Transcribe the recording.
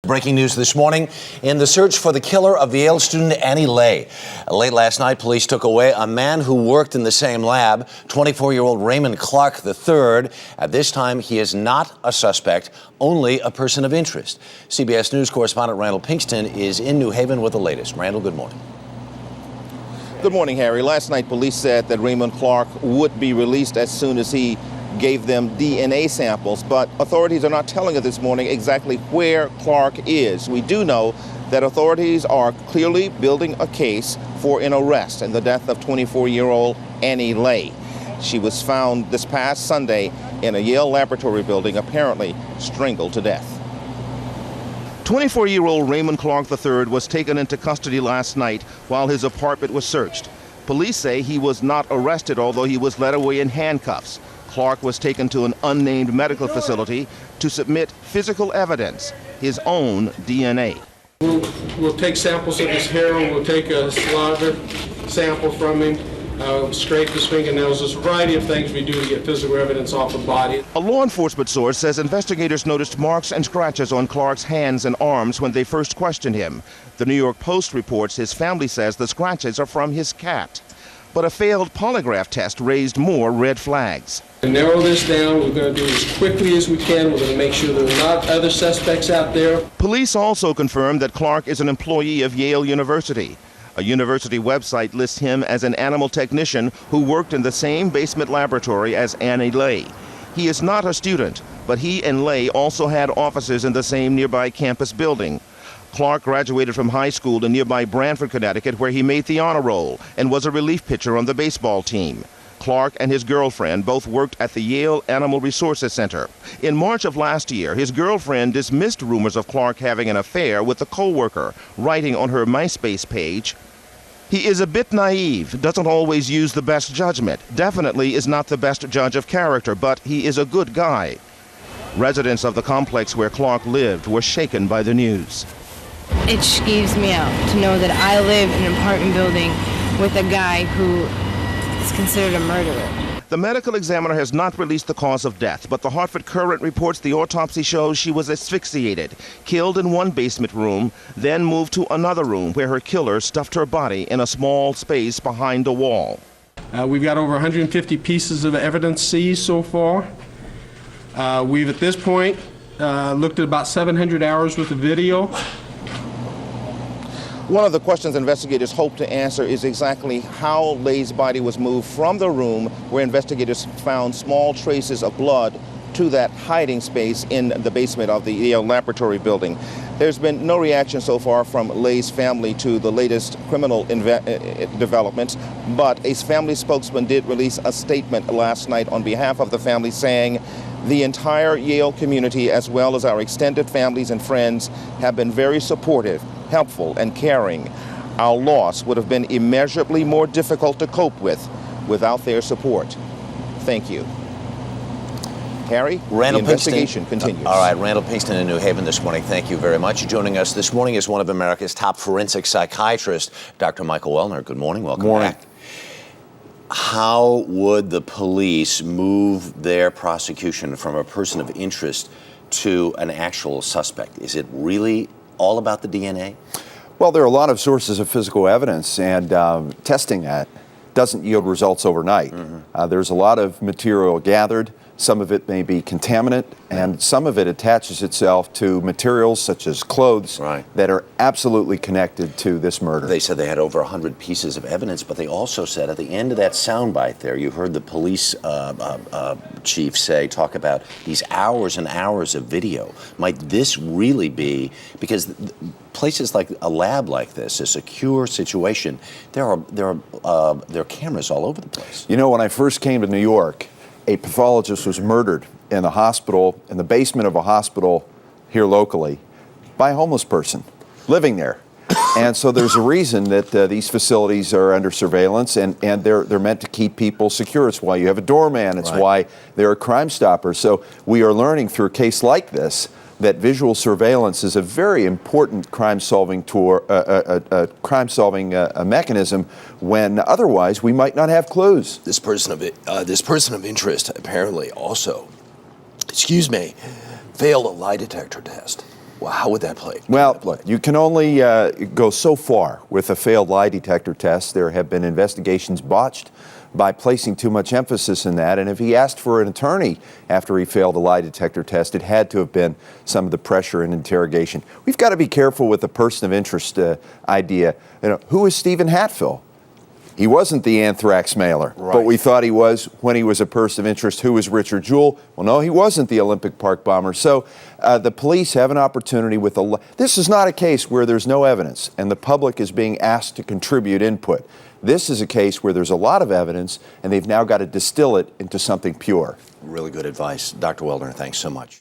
Breaking news this morning in the search for the killer of Yale student Annie Lay. Late last night, police took away a man who worked in the same lab, 24-year-old Raymond Clark III. At this time, he is not a suspect, only a person of interest. CBS News correspondent Randall Pinkston is in New Haven with the latest. Randall, good morning. Good morning, Harry. Last night, police said that Raymond Clark would be released as soon as he gave them DNA samples, but authorities are not telling us this morning exactly where Clark is. We do know that authorities are clearly building a case for an arrest in the death of 24-year-old Annie Lay. She was found this past Sunday in a Yale laboratory building, apparently strangled to death. 24-year-old Raymond Clark III was taken into custody last night while his apartment was searched. Police say he was not arrested, although he was led away in handcuffs. Clark was taken to an unnamed medical facility to submit physical evidence, his own DNA. We'll take samples of his hair, and we'll take a saliva sample from him, scrape his fingernails. There's a variety of things we do to get physical evidence off the body. A law enforcement source says investigators noticed marks and scratches on Clark's hands and arms when they first questioned him. The New York Post reports his family says the scratches are from his cat. But a failed polygraph test raised more red flags. To narrow this down, we're going to do it as quickly as we can. We're going to make sure there are not other suspects out there. Police also confirmed that Clark is an employee of Yale University. A university website lists him as an animal technician who worked in the same basement laboratory as Annie Lay. He is not a student, but he and Lay also had offices in the same nearby campus building. Clark graduated from high school in nearby Branford, Connecticut, where he made the honor roll and was a relief pitcher on the baseball team. Clark and his girlfriend both worked at the Yale Animal Resources Center. In March of last year, his girlfriend dismissed rumors of Clark having an affair with a co-worker, writing on her MySpace page, "He is a bit naive, doesn't always use the best judgment, definitely is not the best judge of character, but he is a good guy." Residents of the complex where Clark lived were shaken by the news. It skeeves me out to know that I live in an apartment building with a guy who is considered a murderer. The medical examiner has not released the cause of death, but the Hartford Courant reports the autopsy shows she was asphyxiated, killed in one basement room, then moved to another room where her killer stuffed her body in a small space behind a wall. We've got over 150 pieces of evidence seized so far. We've, at this point, looked at about 700 hours worth of video. One of the questions investigators hope to answer is exactly how Lay's body was moved from the room where investigators found small traces of blood to that hiding space in the basement of the Yale laboratory building. There's been no reaction so far from Lay's family to the latest criminal developments, but a family spokesman did release a statement last night on behalf of the family saying, "The entire Yale community, as well as our extended families and friends, have been very supportive, helpful, and caring. Our loss would have been immeasurably more difficult to cope with without their support. Thank you." Harry, Randall the investigation Pinkston continues. All right, Randall Pinkston in New Haven this morning. Thank you very much. Joining us this morning is one of America's top forensic psychiatrists, Dr. Michael Wellner. Good morning. Welcome back. How would the police move their prosecution from a person of interest to an actual suspect? Is it really all about the DNA? Well, there are a lot of sources of physical evidence, and testing that doesn't yield results overnight. There's a lot of material gathered. Some of it may be contaminant, and some of it attaches itself to materials such as clothes that are absolutely connected to this murder. They said they had over 100 pieces of evidence, but they also said at the end of that soundbite there, you heard the police chief talk about these hours and hours of video. Might this really be, because places like a lab like this, a secure situation, there are cameras all over the place. You know, when I first came to New York, a pathologist was murdered in a hospital, in the basement of a hospital here locally, by a homeless person living there. And so there's a reason that these facilities are under surveillance, and they're meant to keep people secure. It's why you have a doorman. It's why there are Crime Stoppers. So we are learning through a case like this that visual surveillance is a very important crime-solving tool, mechanism, when otherwise we might not have clues. This person of interest apparently also, failed a lie detector test. Well, how would that play? Well, look, you can only go so far with a failed lie detector test. There have been investigations botched by placing too much emphasis in that. And if he asked for an attorney after he failed a lie detector test, it had to have been some of the pressure and interrogation. We've got to be careful with the person of interest idea. You know, who is Stephen Hatfill? He wasn't the anthrax mailer, but we thought he was when he was a person of interest. Who was Richard Jewell? Well, no, he wasn't the Olympic Park bomber. So the police have an opportunity with this is not a case where there's no evidence and the public is being asked to contribute input. This is a case where there's a lot of evidence and they've now got to distill it into something pure. Really good advice. Dr. Weldner, thanks so much.